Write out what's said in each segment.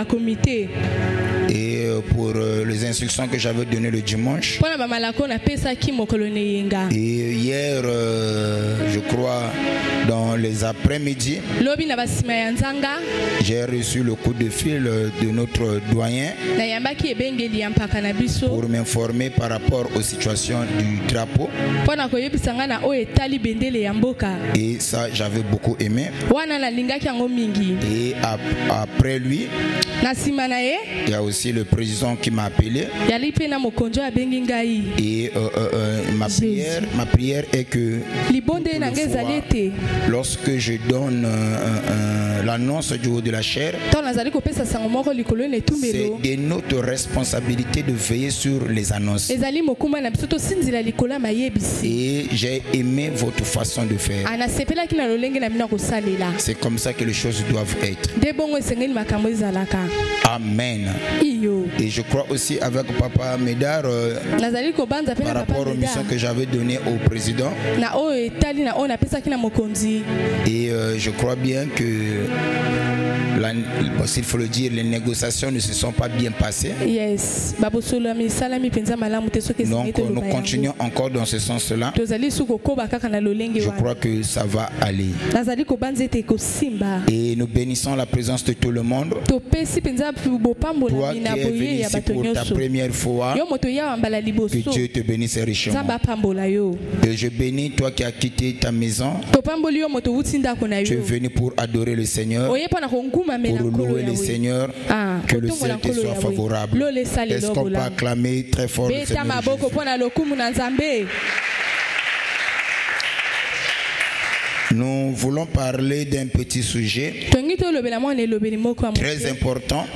comité. Et pour les instructions que j'avais données le dimanche. Et hier, je crois, dans les après-midi, j'ai reçu le coup de fil de notre doyen pour m'informer par rapport aux situations du drapeau. Et ça, j'avais beaucoup aimé. Et après lui, il y a aussi le président qui m'a appelé. Et ma prière est que lorsque je donne l'annonce du haut de la chair, c'est de notre responsabilité de veiller sur les annonces. Et j'ai aimé votre façon de faire. C'est comme ça que les choses doivent être. Amen. Et je crois aussi avec Papa Médard par rapport aux missions que j'avais données au président. Et je crois bien que, s'il faut le dire, les négociations ne se sont pas bien passées. Donc nous continuons encore dans ce sens-là. Je crois que ça va aller. Et nous bénissons la présence de tout le monde. Toi qui es venu ici pour ta première fois, que Dieu te bénisse richement. Et je bénis toi qui as quitté ta maison. Tu es venu pour adorer le Seigneur, pour louer le Seigneur. Que le ciel te soit favorable. Est-ce qu'on peut acclamer très fort le Seigneur Jésus? Nous voulons parler d'un petit sujet très important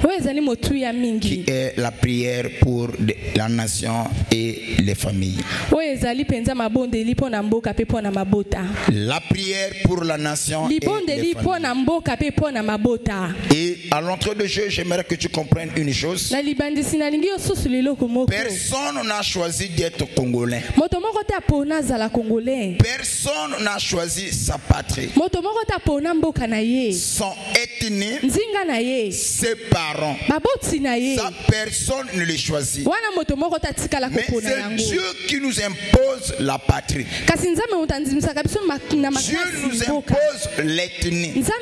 qui est la prière pour la nation et les familles. La prière pour la nation et les familles. Et à l'entrée de jeu, j'aimerais que tu comprennes une chose. Personne n'a choisi d'être congolais. Personne n'a choisi sa patrie, son ethnie, ses parents. Ça, personne ne les choisit. Mais c'est Dieu qui nous impose la patrie. Dieu nous impose l'ethnie. Dieu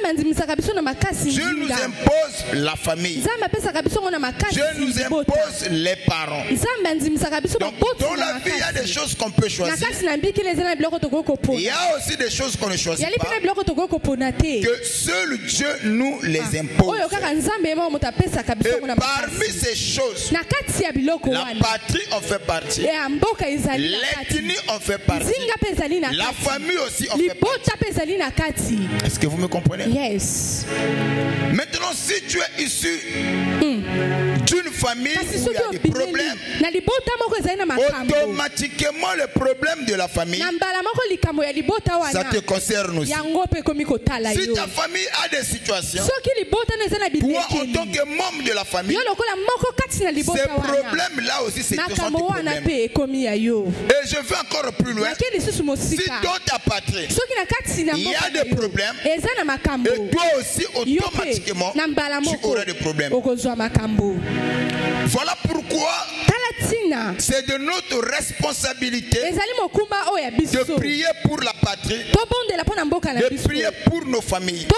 nous impose la famille. Dieu nous impose les parents. Donc, dans la vie, il y a des choses qu'on peut choisir. Il y a aussi des choses qu'on ne choisit pas, que seul Dieu nous les impose. Et parmi ces choses, la patrie en fait partie, l'ethnie en fait partie, la famille aussi en fait partie. Est-ce que vous me comprenez? Yes. Maintenant, si tu es issu d'une famille où il y a des problèmes, automatiquement le problème de la famille, ça te concerne aussi. Si ta famille a des situations, toi en tant que membre de la famille, ces problèmes-là aussi c'est tes problèmes. Et je vais encore plus loin. Si dans ta patrie il y a des problèmes, et toi aussi automatiquement tu auras des problèmes. Voilà pourquoi c'est de notre responsabilité de prier pour la patrie, de prier pour nos familles. À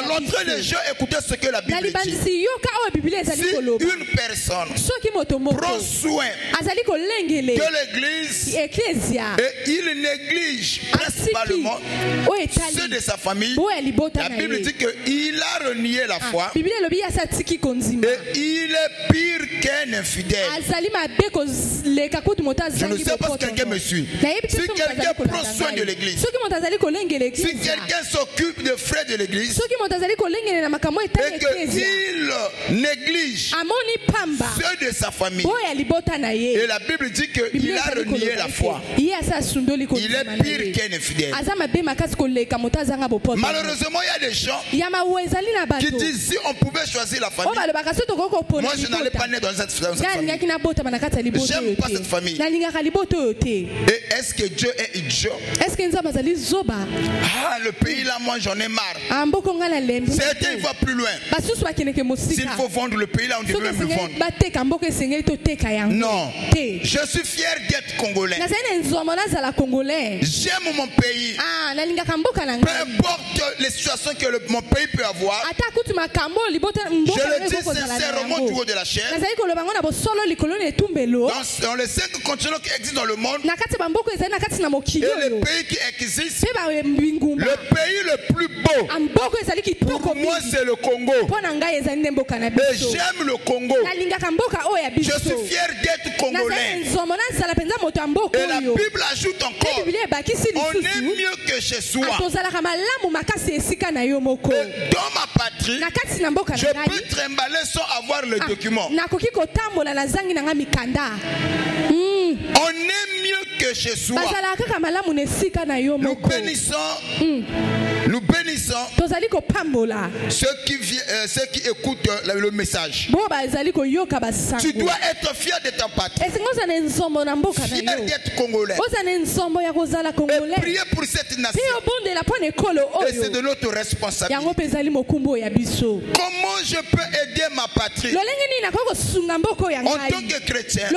l'entrée des jeux, écoutez ce que la Bible dit. Si une personne prend soin de l'église et il néglige principalement ceux de sa famille, la Bible dit qu'il a renié la foi et il est pire qu'un infidèle. Je ne sais pas si quelqu'un me suit. Si quelqu'un prend soin de l'église, si quelqu'un s'occupe des frais de l'église et qu'il néglige ceux de sa famille, et la Bible dit qu'il a renié la foi, il est pire qu'un infidèle. Malheureusement, il y a des gens qui disent si on pouvait choisir la famille, moi je n'allais pas naître dans cette famille. J'aime pas cette famille. Et est-ce que Dieu est idiot? Ah, le pays là, moi j'en ai marre. Certains vont plus loin. S'il faut vendre le pays là, on devrait même le vendre. Non. Je suis fier d'être congolais. J'aime mon pays. Peu importe les situations que mon pays peut avoir, je le dis sincèrement du haut de la chair. Dans les 5 continents qui existent dans le monde, et le pays qui existe, le pays le plus beau pour moi c'est le Congo. Et j'aime le Congo. Je suis fier d'être congolais. Et la Bible ajoute encore, on est mieux que chez soi. Et dans ma patrie, je peux trimballer sans avoir le document. On est mieux que chez soi. Nous bénissons ceux qui écoutent le message. Tu dois être fier de ta patrie, fier d'être congolais, et prier pour cette nation. Et c'est de notre responsabilité. Comment je peux aider ma patrie? En tant que chrétien,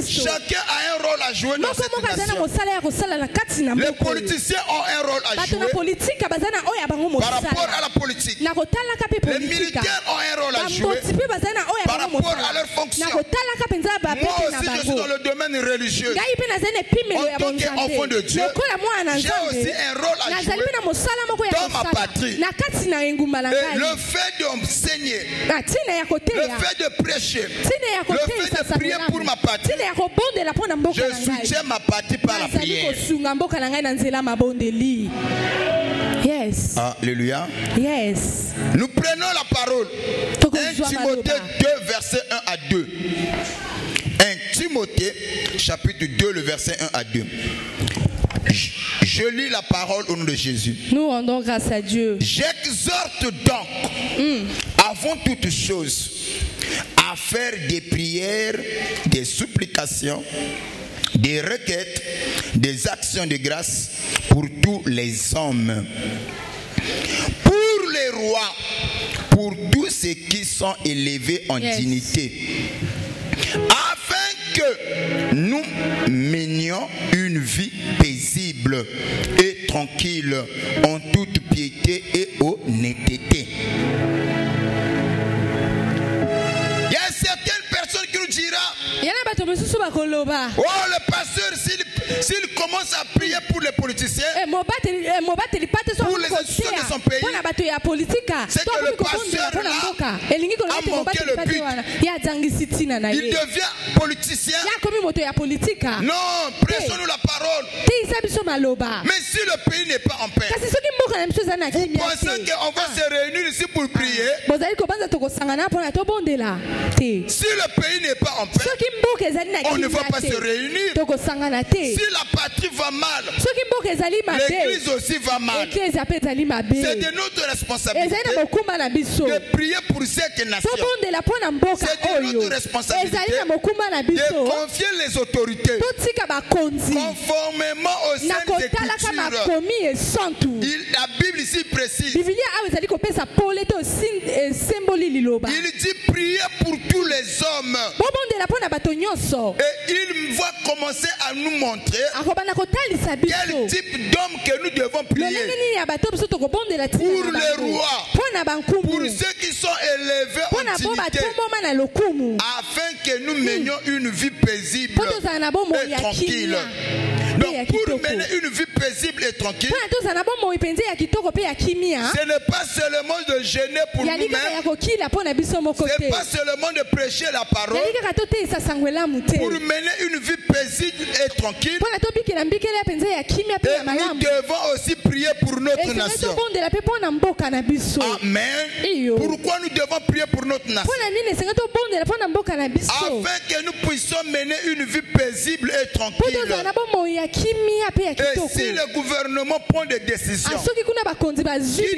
chacun a un rôle à jouer dans cette nation. Les politiciens ont un rôle à jouer par rapport à la politique. Les militaires ont un rôle à jouer par rapport à leur fonction. Moi aussi je suis dans le domaine religieux. En tant qu'enfant de Dieu, j'ai aussi un rôle à jouer dans ma patrie. Et le fait d'enseigner, le fait de prêcher, le fait de prier pour ma patrie, je soutiens ma patrie par la prière. Yes. Alléluia. Yes. Nous prenons la parole. 1 Timothée 2, verset 1 à 2. 1 Timothée, chapitre 2, le verset 1 à 2. Je lis la parole au nom de Jésus. Nous rendons grâce à Dieu. J'exhorte donc, avant toute chose, à faire des prières, des supplications, des requêtes, des actions de grâce pour tous les hommes, pour les rois, pour tous ceux qui sont élevés en dignité, afin que nous menions une vie paisible et tranquille en toute piété et honnêteté. Il y a certaines personnes qui nous diront, oh, le pasteur, s'il commence à prier pour les politiciens, pour les institutions de son pays, c'est que le pasteur là a manqué le but. Il devient politicien. Non, prêchons-nous la parole. Mais si le pays n'est pas en paix, vous pensez qu'on va se réunir ici pour prier? Si le pays n'est pas en paix, on ne va pas se réunir. Si la patrie va mal, l'église aussi va mal. C'est de notre responsabilité de prier pour cette nation. C'est de notre responsabilité de confier les autorités conformément aux saintes écritures. La Bible ici précise. Il dit prier pour tous les hommes. Et il va commencer à nous montrer quel type d'homme que nous devons prier. Pour les rois, pour ceux qui sont élevés en dignité, afin que nous menions une vie paisible et tranquille. Donc pour mener une vie paisible et tranquille, ce n'est pas seulement de gêner pour nous-mêmes, ce n'est pas seulement de prêcher la parole. Pour mener une vie paisible et tranquille, et nous devons aussi prier pour notre nation. Amen. Pourquoi nous devons prier pour notre nation? Afin que nous puissions mener une vie paisible et tranquille. si le gouvernement prend des décisions qui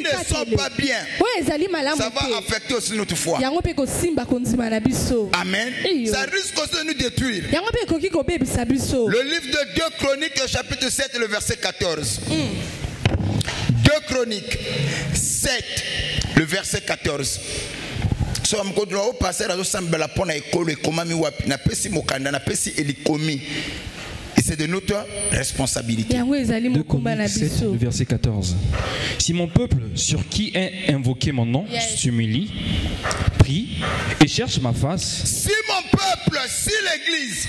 ne sont pas bien, ça va affecter aussi notre foi. Amen. Ça risque aussi de nous détruire. Le livre de 2 Chroniques, chapitre 7, le verset 14. 2 Chroniques 7, le verset 14. Et c'est de notre responsabilité. 2 Chroniques 7, le verset 14. Si mon peuple, sur qui est invoqué mon nom, s'humilie, prie et cherche ma face. Si mon peuple, si l'église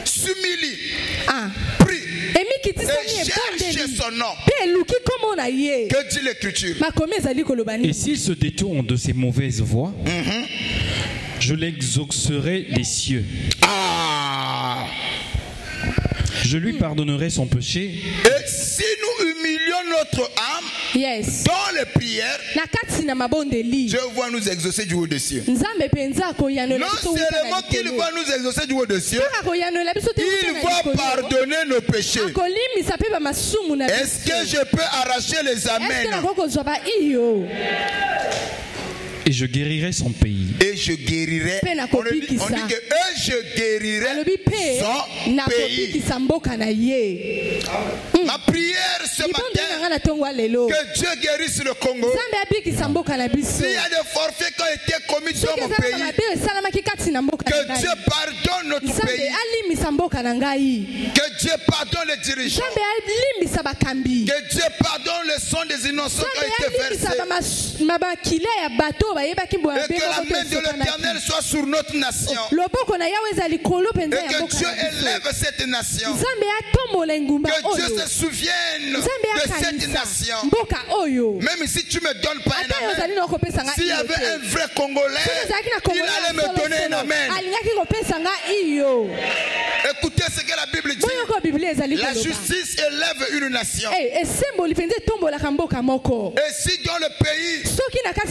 s'humilie, prie et cherche son nom, que dit l'écriture? Et s'il se détourne de ses mauvaises voies, je l'exaucerai des cieux. Je lui pardonnerai son péché. Et si nous humilions notre âme dans les prières, Dieu va nous exaucer du haut des cieux. Non seulement qu'il va nous exaucer du haut des cieux, il va pardonner nos péchés. Est-ce que je peux arracher les amens? Et je guérirai son pays. Et je guérirai. On dit que je guérirai son pays. Ma prière ce matin, que Dieu guérisse le Congo. S'il y a des forfaits qui ont été commis dans mon pays, que Dieu pardonne notre pays. Que Dieu pardonne les dirigeants. Que Dieu pardonne le sang des innocents qui ont été versés. Et que la main de l'Éternel soit sur notre nation. Et que Dieu élève cette nation. Que Dieu se souvienne de cette nation. Même si tu ne me donnes pas un amen, s'il y avait un vrai Congolais, il allait me donner un amen. Écoutez ce que la Bible dit. La justice élève une nation. Et si dans le pays il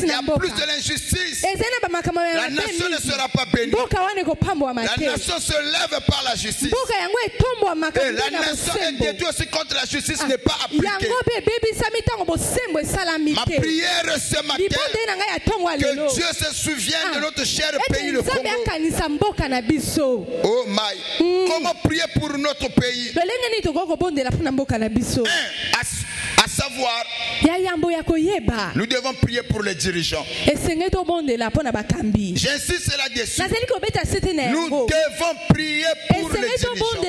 y a plus de l'injustice, la nation ne sera pas bénie. La nation se lève par la justice. Et la nation est détruite aussi quand la justice n'est pas appliquée. Ma prière ce matin, que Dieu se souvienne de notre cher pays, le Congo. Oh my. Comment prier pour notre pays? À savoir, nous devons prier pour les dirigeants. J'insiste là-dessus. Nous devons prier pour les dirigeants.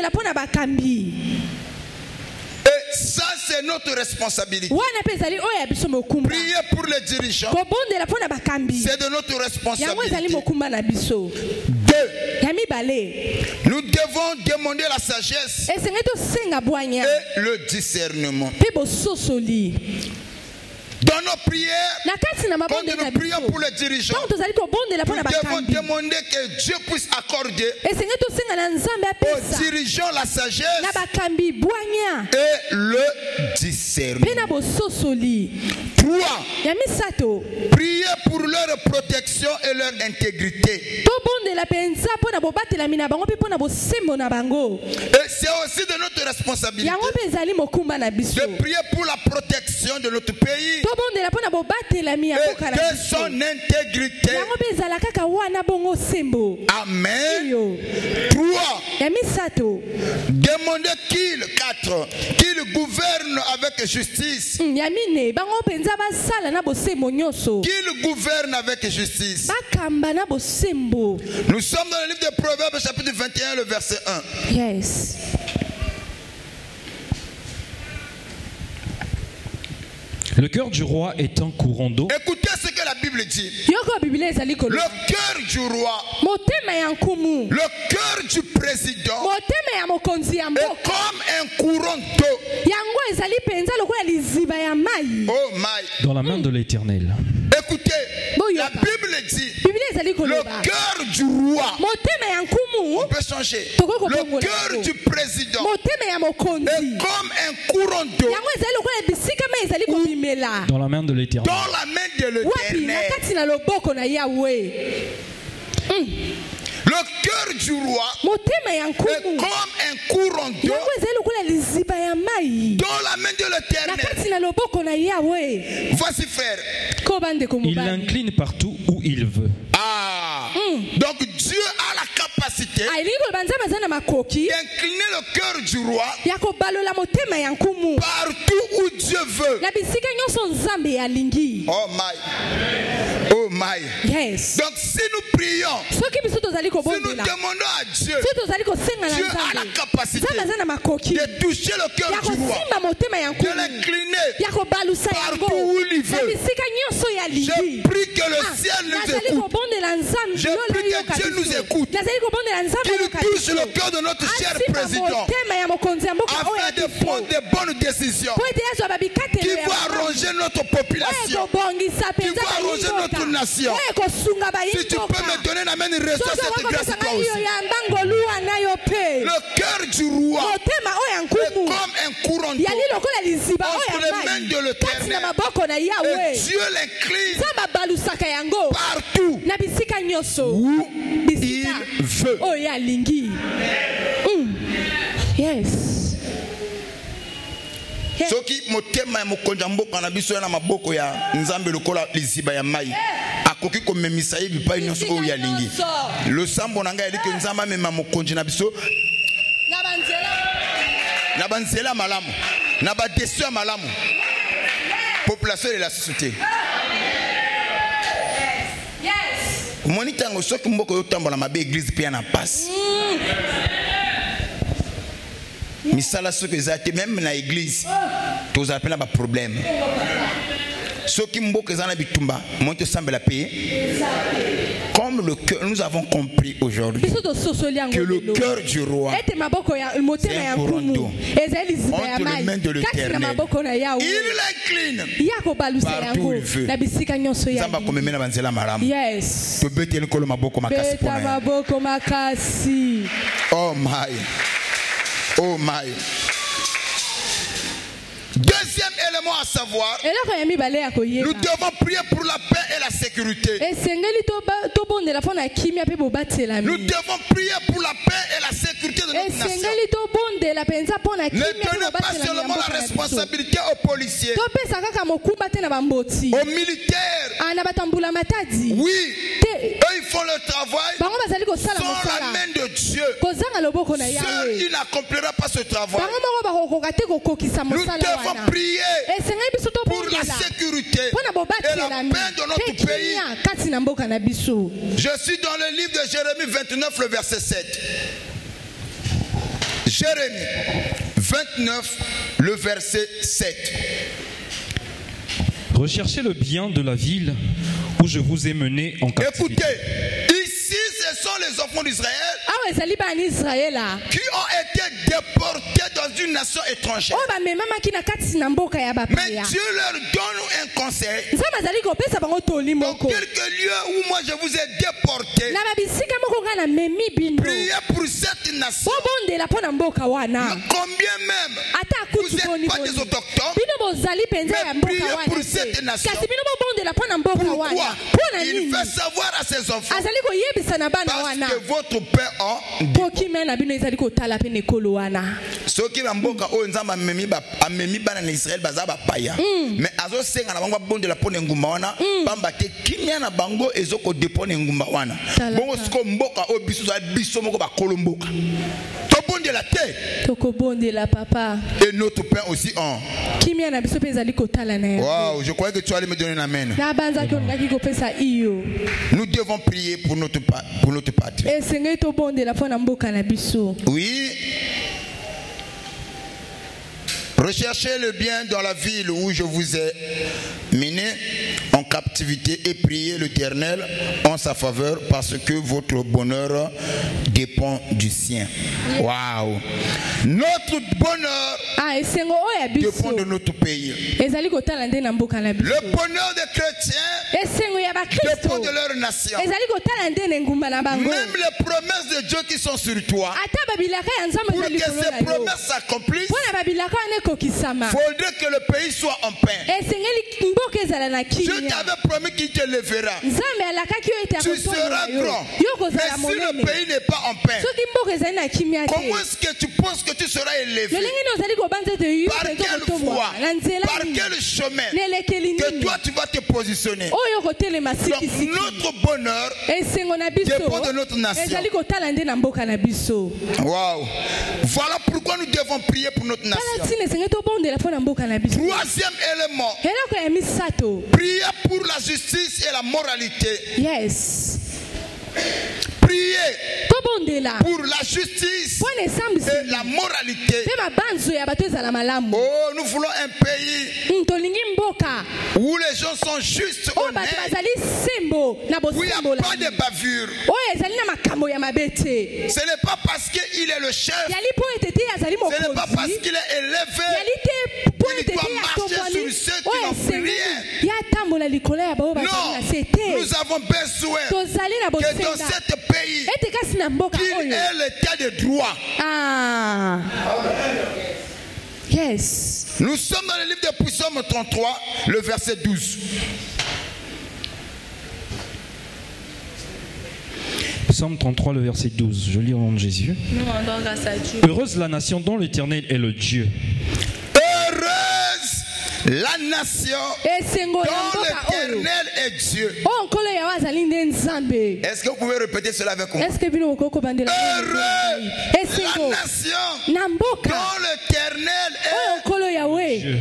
Et ça, c'est notre responsabilité. Prier pour les dirigeants, c'est de notre responsabilité. Nous devons demander la sagesse et le discernement. Dans nos prières, quand nous prions pour les dirigeants, nous devons demander que Dieu puisse accorder aux dirigeants la sagesse et le discernement. 3. Prier pour leur protection et leur intégrité. Et c'est aussi de notre responsabilité de prier pour la protection de notre pays et de son intégrité. Amen. 3. Demander qu'il gouverne avec justice. Qu'il gouverne avec justice. Nous sommes dans le livre de Proverbes, chapitre 21, le verset 1. Yes. Le cœur du roi est un courant d'eau. Écoutez ce que la Bible dit. Le cœur du roi, le cœur du président est comme un courant d'eau. Oh my. Dans la main de l'Éternel. Écoutez, la Bible dit le cœur du roi. On peut changer. Le cœur du président est comme un courant d'eau. Dans la main de l'Éternel. Dans la main de l'Éternel. Le cœur du roi est comme un courant d'eau dans la main de l'Éternel. Voici, frère. Il l'incline partout où il veut. Donc Dieu a la capacité d'incliner le cœur du roi partout où Dieu veut. Oh my. Oh my. Yes. Donc si nous prions, si nous demandons à Dieu, Dieu a la capacité de toucher le cœur du roi, de l'incliner partout où il veut. Je prie que le ciel nous écoute. Je prie que Dieu nous écoute. Qu'il touche le cœur de notre cher président afin de prendre de bonnes décisions qui vont arranger notre population, qui vont arranger notre nation. Si tu peux me donner la main, reçois cette grâce toi aussi. Le cœur du roi est comme un courant d'eau entre les mains de l'Éternel. Et Dieu l'incline partout où il veut. Yes. Soki motema mokonja mboka na biso na maboko ya nzambe lokola liziba ya mai akoki komemisa ye bipai nyonso oyo ya lingi le sambo na ngai elike nzamba mema mokonji na biso na banzela malamu na ba décision ya malamu population de la société. Yes. Moni tango soki mboko yo tambola mabe église pia na passe. Misala soki ezate même na église tous appellent ba problème. Soki mboko ezana bitumba monte sambela paye. Comme le cœur, nous avons compris aujourd'hui que le cœur du roi est un courant d'eau entre les mains de l'Éternel. Il l'incline partout où il veut. Yes. Oh my. Oh my. Deuxième élément à savoir, nous devons prier pour la paix et la sécurité. Nous devons prier pour la paix et la sécurité de notre nation. Ne donnez pas seulement la responsabilité aux policiers, aux militaires. Oui, eux ils font leur travail sans la main de Dieu. Seul ils n'accompliront pas ce travail. Nous devons prier pour la sécurité et la paix de notre pays. Je suis dans le livre de Jérémie 29, le verset 7. Jérémie 29, le verset 7. Recherchez le bien de la ville où je vous ai mené en captivité. Écoutez, ici ce sont les enfants d'Israël qui ont été déportés dans une nation étrangère. Mais Dieu leur donne un conseil. Dans quelques lieux où moi je vous ai déportés, priez pour cette nation. Combien même vous n'êtes pas des autochtones, mais priez pour cette nation. Pourquoi? Il fait savoir à ses enfants parce que votre père a soki bamboka oyo nzamba amemi bana na Israël baza bapaya mais azosenga na bango bondela pona ngumba wana pamba te kimia na bango ezoko depona ngumba wana bongo siko mboka oyo biso za biso moko bakolo mboka tobondela te tokobondela papa et notre père aussi en kimia na biso peza liko tala na ya wow je croyais que tu allais me donner une amen na banza ki ngaki ko pesa iyo nous devons prier pour notre patrie et sengai tobondela pona mboka na biso. Oui. Recherchez le bien dans la ville où je vous ai mené en captivité et priez l'Éternel en sa faveur parce que votre bonheur dépend du sien. Waouh! Notre bonheur dépend de notre pays. Le bonheur des chrétiens dépend de leur nation. Même les promesses de Dieu qui sont sur toi, pour que ces promesses s'accomplissent, faudrait que le pays soit en paix. Dieu t'avait promis qu'il te lèvera. Tu seras grand. Mais si le pays n'est pas en paix, comment est-ce que tu penses que tu seras élevé? Par quelle voie? Par quel chemin que toi tu vas te positionner? Donc notre bonheur dépend de notre nation. Wow. Voilà pourquoi nous devons prier pour notre nation. Troisième élément, prier pour la justice et la moralité. Yes. Prier pour la justice et la moralité. Oh, nous voulons un pays où les gens sont justes, honnêtes, où il n'y a pas de bavure. Ce n'est pas parce qu'il est le chef, ce n'est pas parce qu'il est élevé qu'il doit marcher sur ceux qui n'ont plus rien. Non, nous avons besoin que dans cet pays, qu'il ait l'état de droit. Ah. Yes. Nous sommes dans le livre de Psaume 33, le verset 12. Psaume 33, le verset 12. Je lis au nom de Jésus. Heureuse la nation dont l'Éternel est le Dieu. Heureuse la nation dont l'Éternel est Dieu. Est-ce que vous pouvez répéter cela avec moi? Heureux la nation dont l'Éternel est Dieu.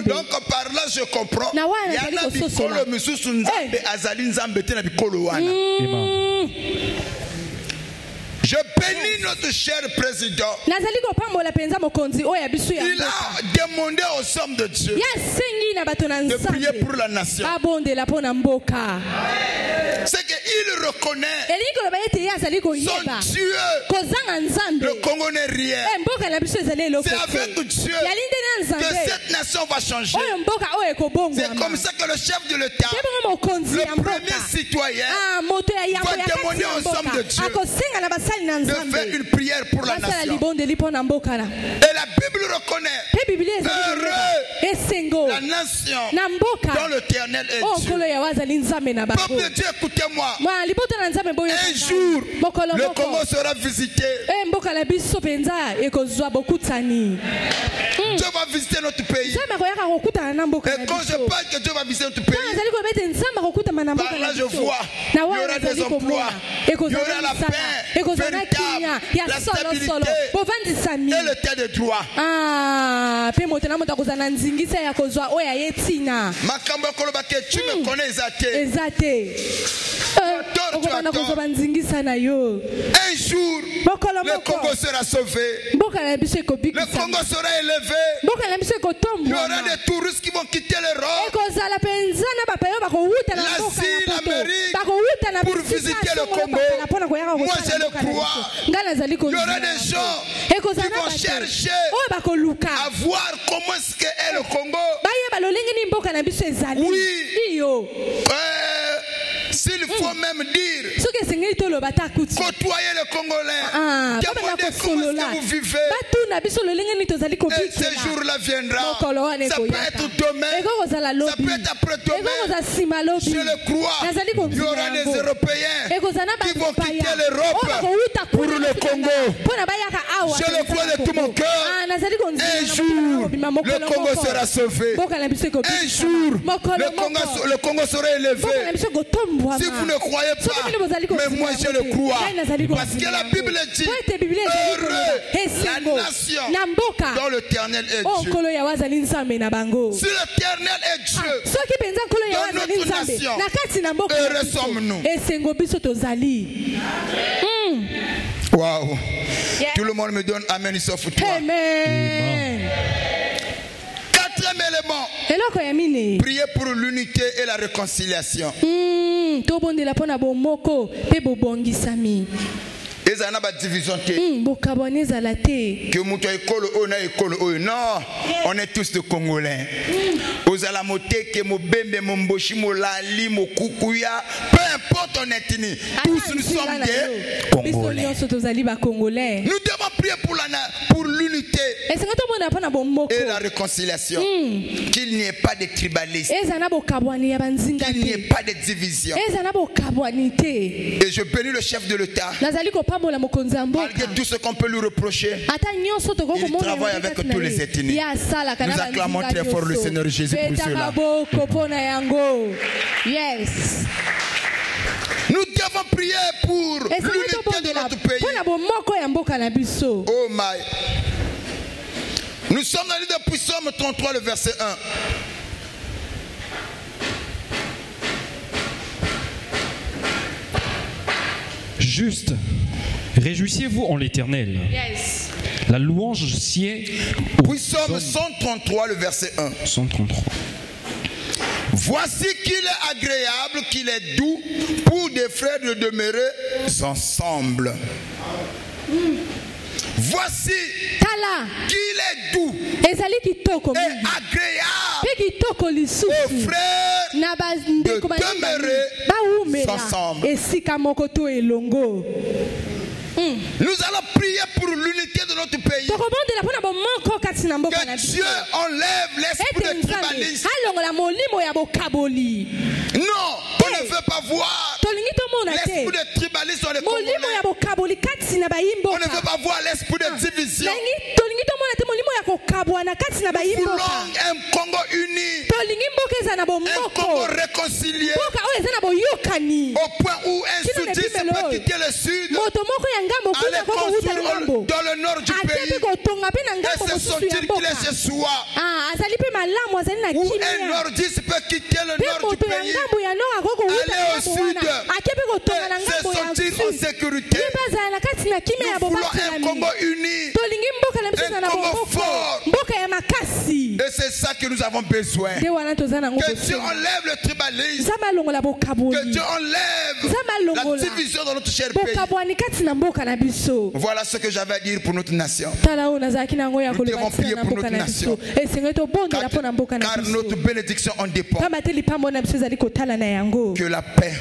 Donc par là je comprends. Je bénis notre cher président. Il a demandé aux hommes de Dieu de prier pour la nation. C'est qu'il reconnaît son Dieu. Le Congo n'est rien. C'est avec Dieu que cette nation va changer. C'est comme ça que le chef de l'État, le premier citoyen, va demander aux hommes de Dieu de faire une prière pour la nation. Et la Bible reconnaît heureux la nation dont l'Éternel est Dieu. Peuple de Dieu, écoutez-moi. Un jour, le Congo sera visité. Dieu va visiter notre pays. Et quand je parle que Dieu va visiter notre pays, par là je vois, il y aura des emplois, il y aura la paix véritable, la stabilité et l'état de droit. Makambo kolobake, tu me connais, Ezate. Un jour, le Congo sera sauvé. Le Congo sera élevé. Il y aura des touristes qui vont quitter l'Europe, l'Asie, l'Amérique pour visiter le Congo. Moi je le crois. Il y aura des gens qui vont chercher à voir comment est-ce qu'est le Congo. Oui. S'il faut même dire, côtoyer le Congolais, demandez comment est-ce que vous vivez. Et ce jour-là viendra. Ça peut être demain, ça peut être après-demain. Je le crois. Il y aura des Européens qui vont quitter l'Europe pour le Congo. Je le crois de tout mon cœur. Un jour, le Congo sera sauvé. Un jour, le Congo sera élevé. Si vous ne croyez pas, mais moi je le crois. Parce que la Bible dit, heureux la nation dont l'Éternel est Dieu. Si l'Éternel est Dieu, dans notre nation, heureux sommes-nous. Wow. Tout le monde me donne amen sauf toi. Amen. Quatrième élément, prier pour l'unité et la réconciliation. Que muto école o na école o non, on est tous de Congolais. Ozala moté que mo bembe mo mboshi mo lali mo kukuya, peu importe ton ethnie, tous nous sommes des Congolais. Nous devons prier pour l'unité et la réconciliation. Qu'il n'y ait pas de tribalisme, qu'il n'y ait pas de division. Et je bénis le chef de l'État. Malgré tout ce qu'on peut lui reprocher, il travaille avec tous les ethnies. Nous acclamons très fort le Seigneur Jésus pour cela. Nous devons prier pour l'unité de notre pays. Oh my. Nous sommes dans le livre de Psaume 33, le verset 1. Juste, réjouissez-vous en l'Éternel. Yes. La louange sied au Psaume 133, le verset 1. 133. Voici qu'il est agréable, qu'il est doux pour des frères de demeurer ensemble. Voici qu'il est doux et agréable aux frères de demeurer ensemble. Nous allons prier pour l'unité de notre pays. Que Dieu enlève l'esprit de tribalisme. Non, on ne veut pas voir l'esprit de tribalisme dans les Congolais. On ne veut pas voir l'esprit de division. Nous voulons un Congo uni, un Congo réconcilié, au point où un sudiste peut quitter le sud, aller construire dans le nord du pays et se sentir qu'il est chez soi. Où un nordiste peut quitter le nord du pays, aller au sud et se sentir en sécurité. Nous voulons un Congo uni, un Congo fort. Et c'est ça que nous avons besoin. Que Dieu enlève le tribalisme, que Dieu enlève la division dans notre cher pays. Voilà ce que j'avais à dire pour notre nation. Nous devons prier pour notre nation, car notre bénédiction en dépend. Que la paix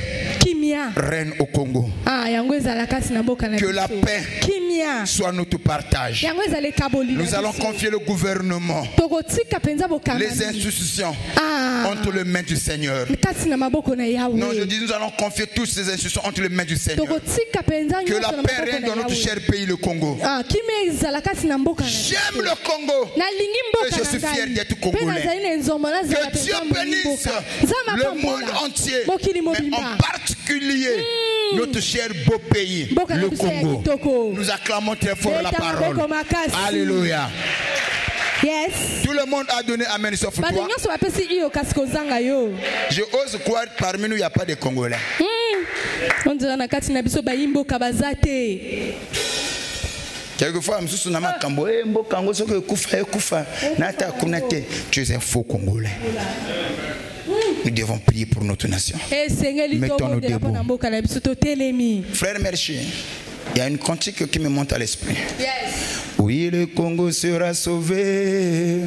règne au Congo. Que la paix soit notre partage. Nous allons confier le gouvernement, les institutions entre les mains du Seigneur. Non, je dis nous allons confier toutes ces institutions entre les mains du Seigneur. Que la paix règne dans notre cher pays, le Congo. J'aime le Congo et je suis fier d'être congolais. Que Dieu bénisse le monde entier, mais en particulier notre cher beau pays, le Congo. Nous acclamons très fort la parole. Alléluia. Yes. Tout le monde a donné amen sauf toi. Je ose croire parmi nous il n'y a pas de Congolais. Quelquefois, tu es un faux Congolais. Nous devons prier pour notre nation. Mettons-nous debout. Frère Mercier, il y a une cantique qui me monte à l'esprit. Yes. Oui, le Congo sera sauvé.